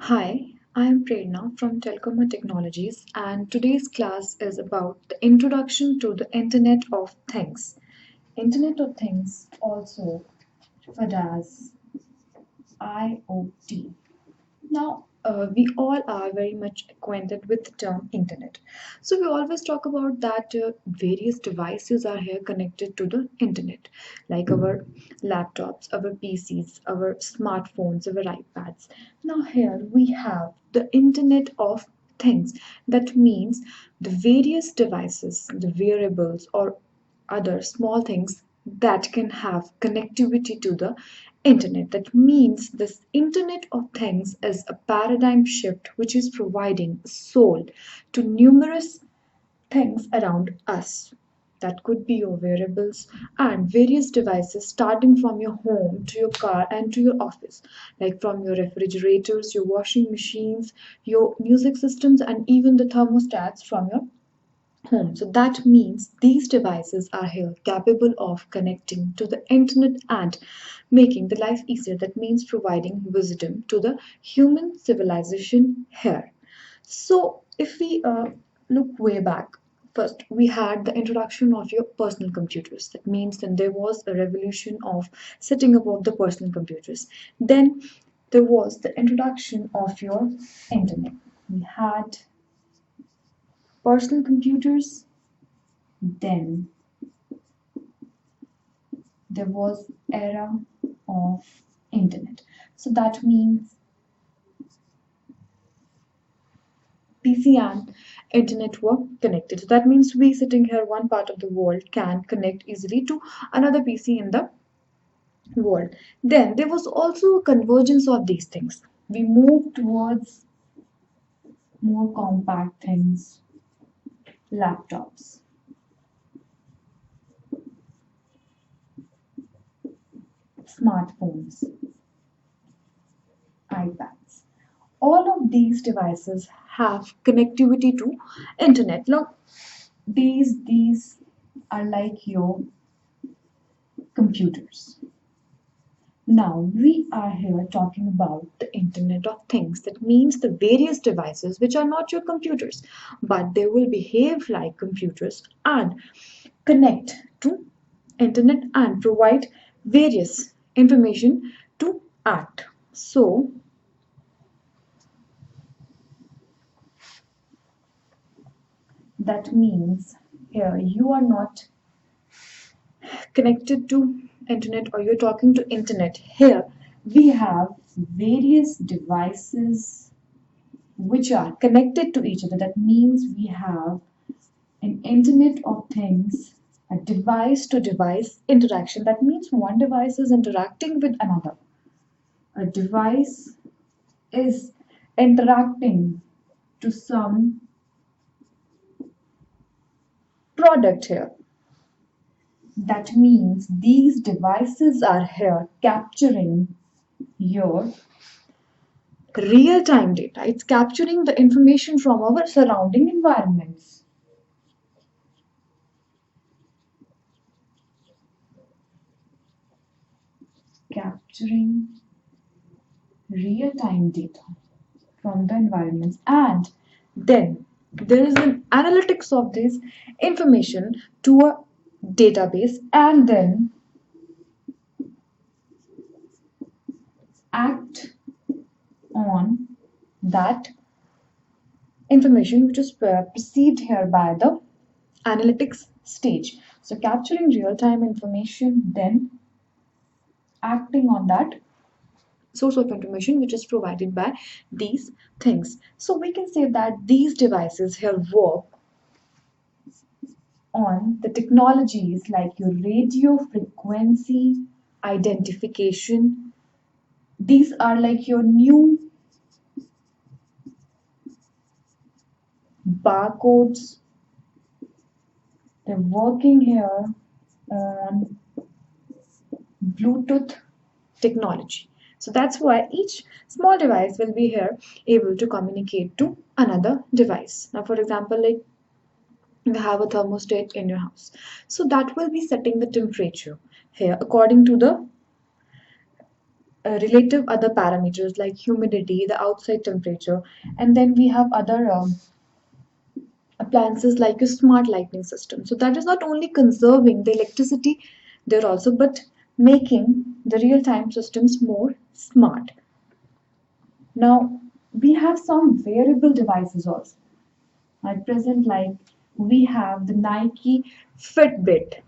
Hi, I am Prerna from Telcoma Technologies, and today's class is about the introduction to the Internet of Things. Internet of Things, also referred as IoT. Now, we all are very much acquainted with the term internet. So, we always talk about that various devices are here connected to the internet, like our laptops, our PCs, our smartphones, our iPads. Now, here we have the internet of things. That means the various devices, the wearables, or other small things that can have connectivity to the internet. That means this internet of things is a paradigm shift which is providing soul to numerous things around us. That could be your wearables and various devices starting from your home to your car and to your office, like from your refrigerators, your washing machines, your music systems, and even the thermostats from your home. So that means these devices are here capable of connecting to the internet and making the life easier. That means providing wisdom to the human civilization here. So if we look way back, first we had the introduction of your personal computers. That means then there was a revolution of setting up of the personal computers. Then there was the introduction of your internet. We had personal computers, then there was era of internet. So that means PC and internet were connected. So that means we sitting here one part of the world can connect easily to another PC in the world. Then there was also a convergence of these things. We moved towards more compact things, laptops, smartphones, iPads. All of these devices have connectivity to internet. Now, these are like your computers. Now we are here talking about the Internet of Things. That means the various devices which are not your computers, but they will behave like computers and connect to internet and provide various information to act. So that means here you are not connected to internet or you're talking to internet. Here we have various devices which are connected to each other. That means we have an internet of things, a device to device interaction. That means one device is interacting with another. A device is interacting to some product here. That means these devices are here capturing your real time data. It's capturing the information from our surrounding environments. Capturing real time data from the environments, and then there is an analytics of this information to a database, and then act on that information which is perceived here by the analytics stage. So capturing real-time information, then acting on that source of information which is provided by these things. So we can say that these devices here work on the technologies like your radio frequency identification. These are like your new barcodes. They're working here on Bluetooth technology. So that's why each small device will be here able to communicate to another device. Now, for example, like you have a thermostat in your house. So that will be setting the temperature here according to the relative other parameters like humidity, the outside temperature, and then we have other appliances like a smart lighting system. So that is not only conserving the electricity there also, but making the real-time systems more smart. Now we have some wearable devices also. At present, like we have the Nike Fitbit.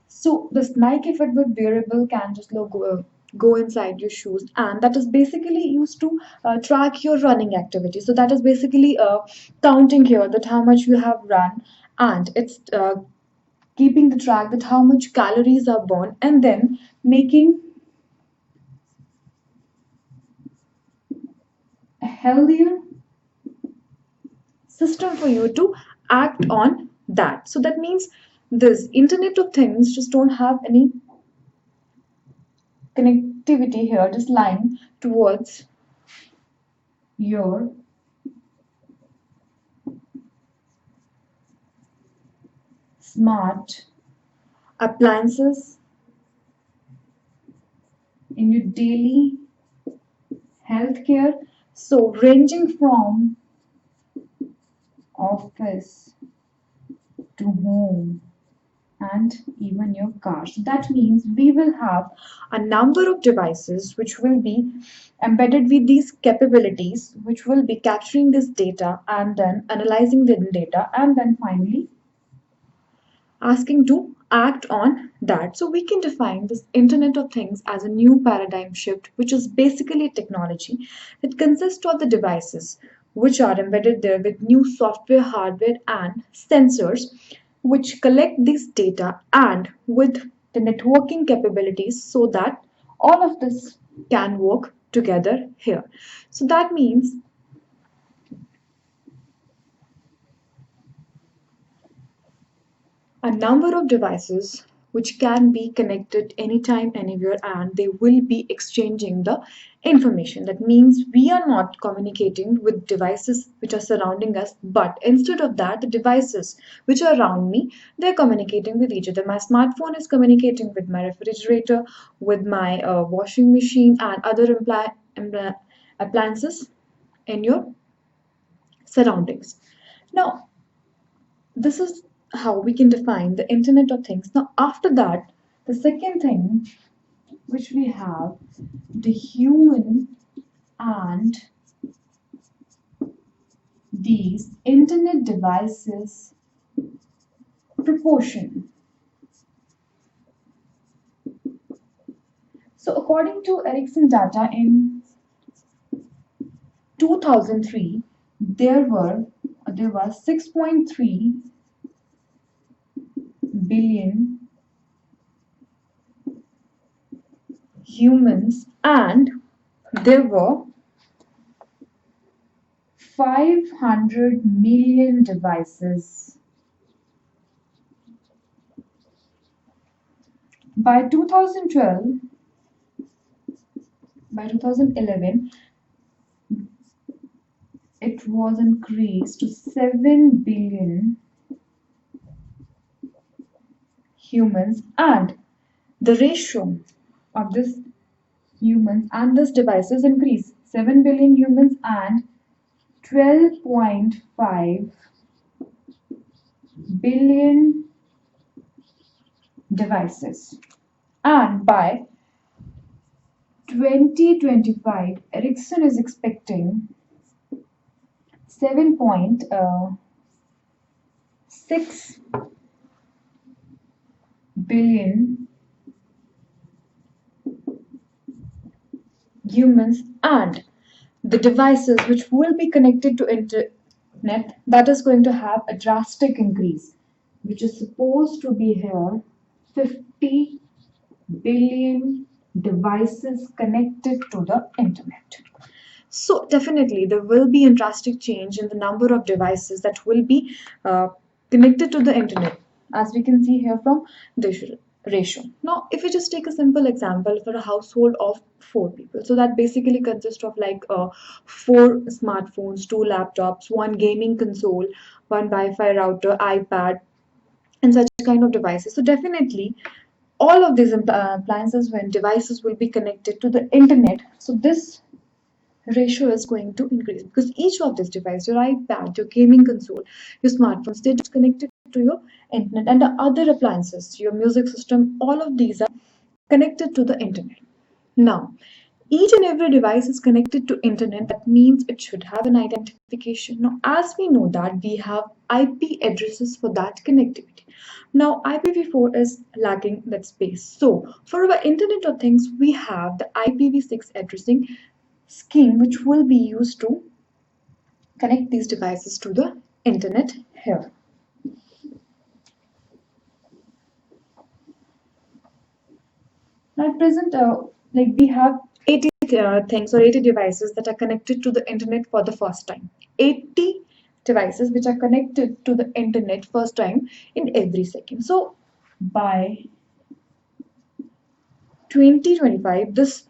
So this Nike Fitbit wearable can just go inside your shoes, and that is basically used to track your running activity. So that is basically counting here that how much you have run, and it's keeping the track that how much calories are burned, and then making a healthier system for you to act on that. So that means this Internet of Things just don't have any connectivity here, just lying towards your smart appliances in your daily healthcare. So ranging from office to home and even your car. So that means we will have a number of devices which will be embedded with these capabilities, which will be capturing this data and then analyzing the data and then finally asking to act on that. So we can define this Internet of Things as a new paradigm shift, which is basically a technology that consists of the devices which are embedded there with new software, hardware, and sensors which collect this data and with the networking capabilities so that all of this can work together here. So that means a number of devices which can be connected anytime, anywhere, and they will be exchanging the information. That means we are not communicating with devices which are surrounding us, but instead of that, the devices which are around me, they're communicating with each other. My smartphone is communicating with my refrigerator, with my washing machine, and other appliances in your surroundings. Now, this is how we can define the Internet of Things. Now, after that, the second thing which we have the human and these internet devices proportion. So, according to Ericsson data in 2003, there was 6.3 billion humans and there were 500 million devices. By 2012, by 2011, it was increased to 7 billion humans, and the ratio of this humans and this devices increased 7 billion humans and 12.5 billion devices. And by 2025, Ericsson is expecting 7.6 billion humans and the devices which will be connected to internet, that is going to have a drastic increase, which is supposed to be here 50 billion devices connected to the internet. So definitely there will be a drastic change in the number of devices that will be connected to the internet, as we can see here from this ratio. Now, if we just take a simple example for a household of four people, so that basically consists of like four smartphones, two laptops, one gaming console, one Wi-Fi router, iPad, and such kind of devices. So definitely all of these appliances when devices will be connected to the internet, so this ratio is going to increase because each of these devices, your iPad, your gaming console, your smartphones, they're just connected to your internet, and the other appliances, your music system, all of these are connected to the internet. Now, each and every device is connected to internet. That means it should have an identification. Now, as we know that we have IP addresses for that connectivity. Now, IPv4 is lacking that space. So, for our Internet of Things, we have the IPv6 addressing scheme, which will be used to connect these devices to the internet here. Now, at present, like we have 80 things or 80 devices that are connected to the internet for the first time. 80 devices which are connected to the internet first time in every second. So by 2025, this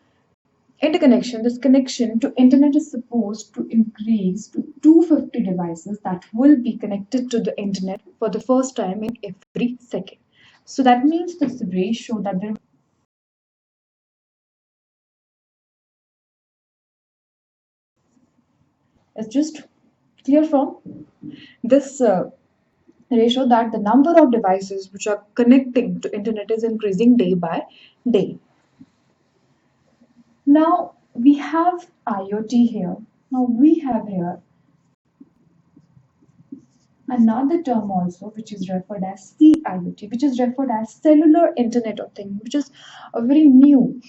interconnection, this connection to internet is supposed to increase to 250 devices that will be connected to the internet for the first time in every second. So that means this ratio that there is just clear from this ratio that the number of devices which are connecting to internet is increasing day by day. Now we have IoT here. Now we have here another term also which is referred as CIoT, which is referred as Cellular Internet of Things, which is a very new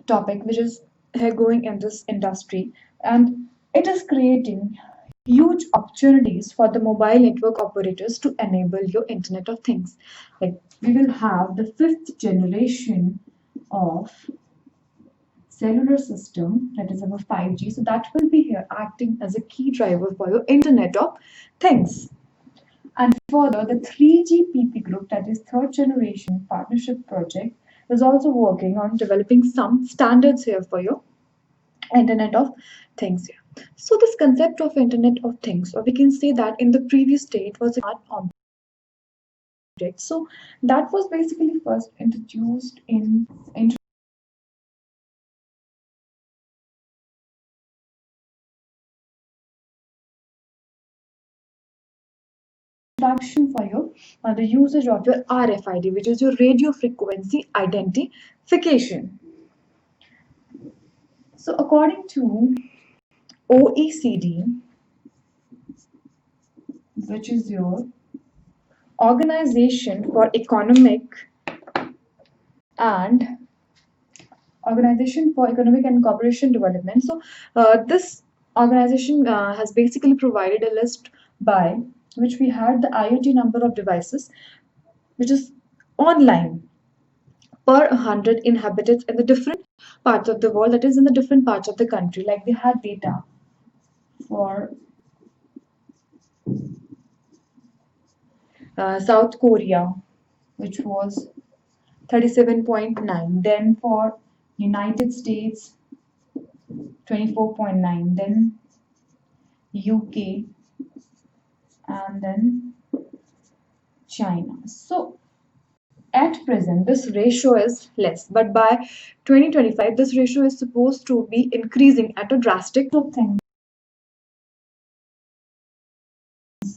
topic which is going in this industry, and it is creating huge opportunities for the mobile network operators to enable your Internet of Things. Like we will have the fifth generation of cellular system, that is our 5G. So that will be here acting as a key driver for your Internet of Things. And further, the 3GPP group, that is third generation partnership project, is also working on developing some standards here for your Internet of Things here. So this concept of Internet of Things, or we can say that in the previous state was a smart object. So that was basically first introduced in introduction for your the usage of your RFID, which is your radio frequency identification. So according to OECD, which is your Organization for Economic and Cooperation Development. So this organization has basically provided a list by which we had the IoT number of devices, which is online per 100 inhabitants in the different parts of the world, that is in the different parts of the country. Like we had data for South Korea, which was 37.9, then for United States 24.9, then UK, and then China. So at present this ratio is less, but by 2025 this ratio is supposed to be increasing at a drastic thing.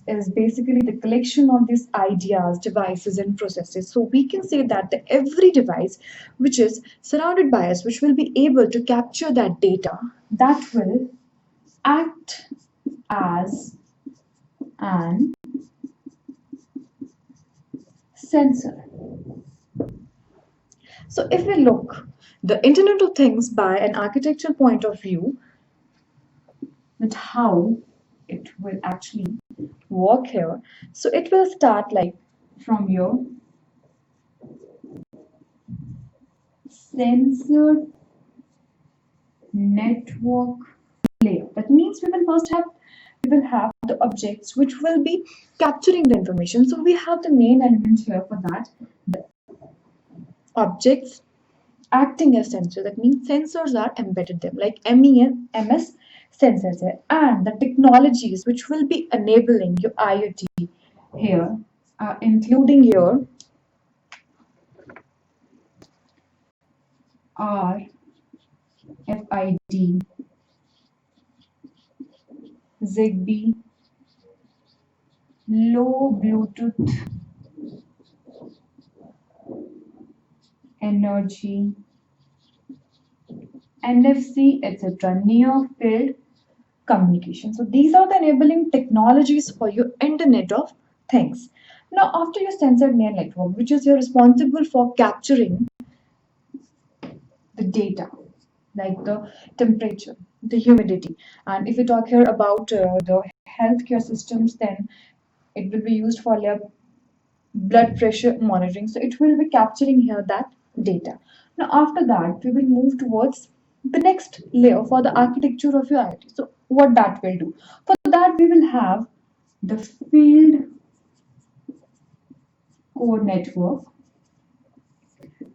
Is basically the collection of these ideas, devices, and processes. So we can say that every device which is surrounded by us, which will be able to capture that data, that will act as an sensor. So if we look the Internet of Things by an architectural point of view, that how it will actually work here. So it will start like from your sensor network layer. That means we will have the objects which will be capturing the information. So we have the main element here for that. The objects acting as sensors. That means sensors are embedded them like MES sensors here, and the technologies which will be enabling your IoT here, including your RFID, Zigbee, low Bluetooth, energy, NFC, etc., near field communication. So these are the enabling technologies for your Internet of Things. Now, after your sensor near network, which is responsible for capturing the data, like the temperature, the humidity, and if we talk here about the healthcare systems, then it will be used for their blood pressure monitoring. So it will be capturing here that data. Now, after that, we will move towards the next layer for the architecture of your IoT. So what that will do? For that, we will have the field core network,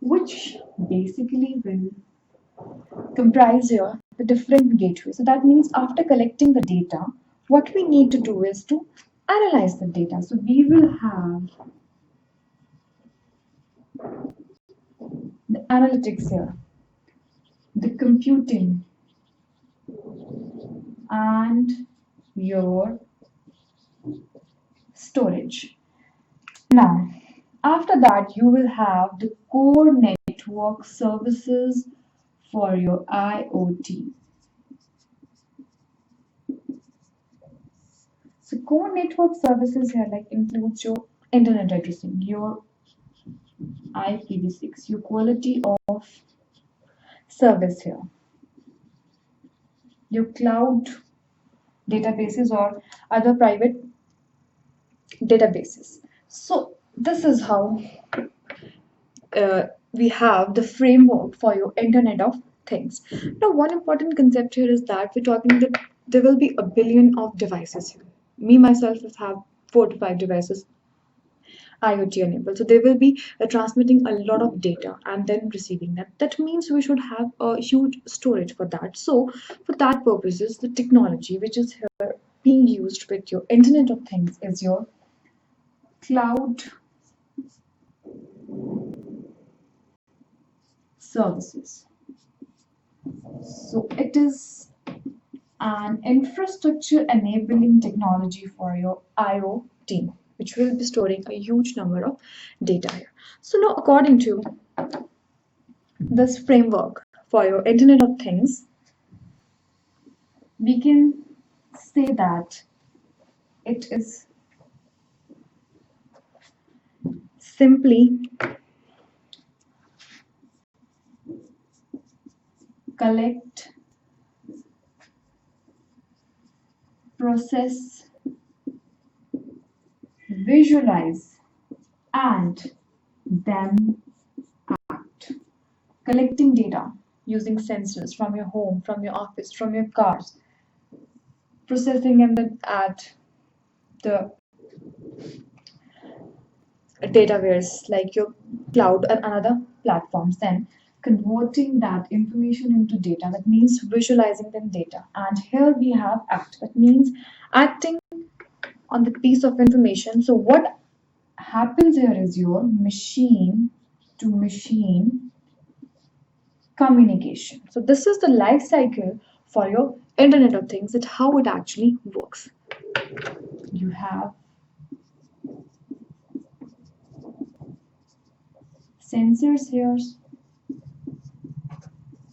which basically will comprise here the different gateways. So that means after collecting the data, what we need to do is to analyze the data. So we will have the analytics here, the computing, and your storage. Now, after that, you will have the core network services for your IoT. So, core network services here like includes your internet addressing, your IPv6, your quality of service here, your cloud databases or other private databases. So, this is how we have the framework for your Internet of Things. Now, one important concept here is that we're talking that there will be a billion of devices here. Me myself have 4 to 5 devices IoT enabled. So they will be transmitting a lot of data and then receiving that. That means we should have a huge storage for that. So for that purposes, the technology which is here being used with your Internet of Things is your cloud services. So it is an infrastructure enabling technology for your IoT, which will be storing a huge number of data here. So now, according to this framework for your Internet of Things, we can say that it is simply collect, process, visualize, and then act. Collecting data using sensors from your home, from your office, from your cars, processing and then add the database like your cloud and another platforms, then converting that information into data, that means visualizing them data, and here we have act, that means acting on the piece of information. So what happens here is your machine to machine communication. So this is the life cycle for your Internet of Things, that how it actually works. You have sensors here,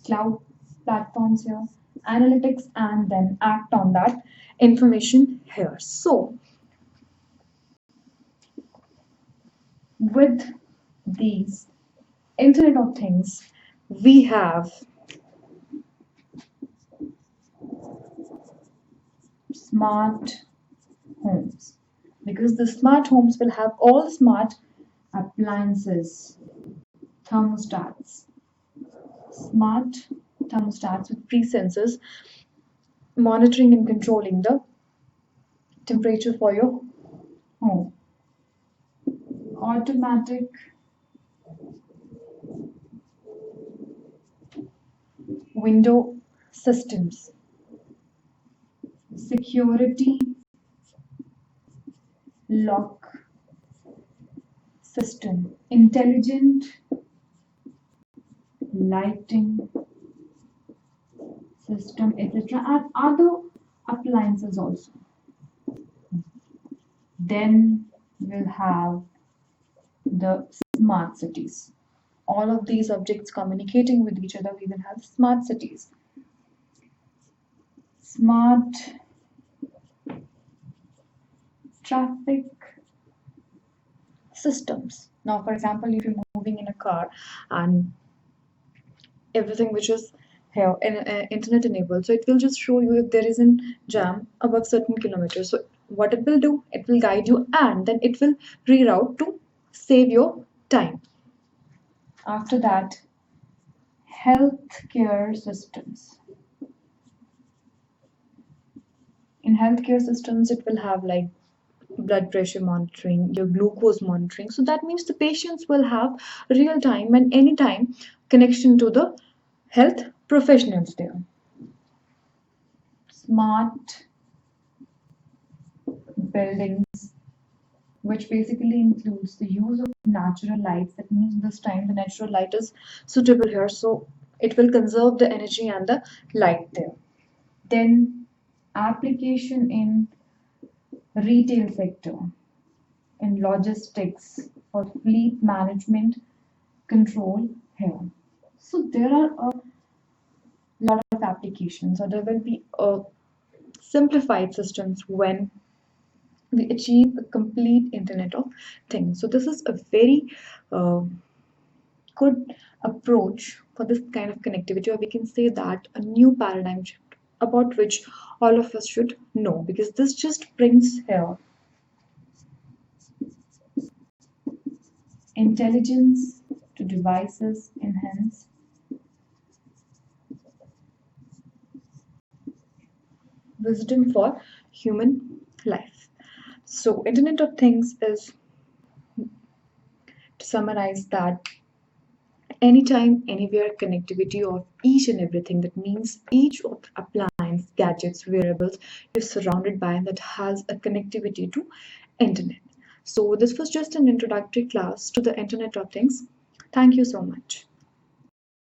cloud platforms here, analytics, and then act on that information here. So with these Internet of Things, we have smart homes, because the smart homes will have all smart appliances, thermostats, smart thermostats with pre-sensors monitoring and controlling the temperature for your home, automatic window systems, security lock system, intelligent lighting system, etc., and other appliances also. Then we'll have the smart cities. All of these objects communicating with each other, we will have smart cities. Smart traffic systems. Now, for example, if you're moving in a car and everything which is here in, internet enabled, so it will just show you if there is a jam above certain kilometers. So what it will do, it will guide you and then it will reroute to save your time. After that, healthcare systems. In healthcare systems, it will have like blood pressure monitoring, your glucose monitoring. So that means the patients will have real time and anytime connection to the health professionals there. Smart buildings, which basically includes the use of natural lights. That means this time the natural light is suitable here, so it will conserve the energy and the light there. Then application in retail sector, in logistics, for fleet management control here. So there are a lot of applications, or there will be a simplified systems when we achieve a complete internet of things. So this is a very uh, good approach for this kind of connectivity, or we can say that a new paradigm shift about which all of us should know, because this just brings here intelligence to devices, enhance wisdom for human life. So internet of things is, to summarize, that anytime, anywhere connectivity of each and everything. That means each of appliance, gadgets, wearables you're surrounded by that has a connectivity to internet. So this was just an introductory class to the Internet of Things. Thank you so much.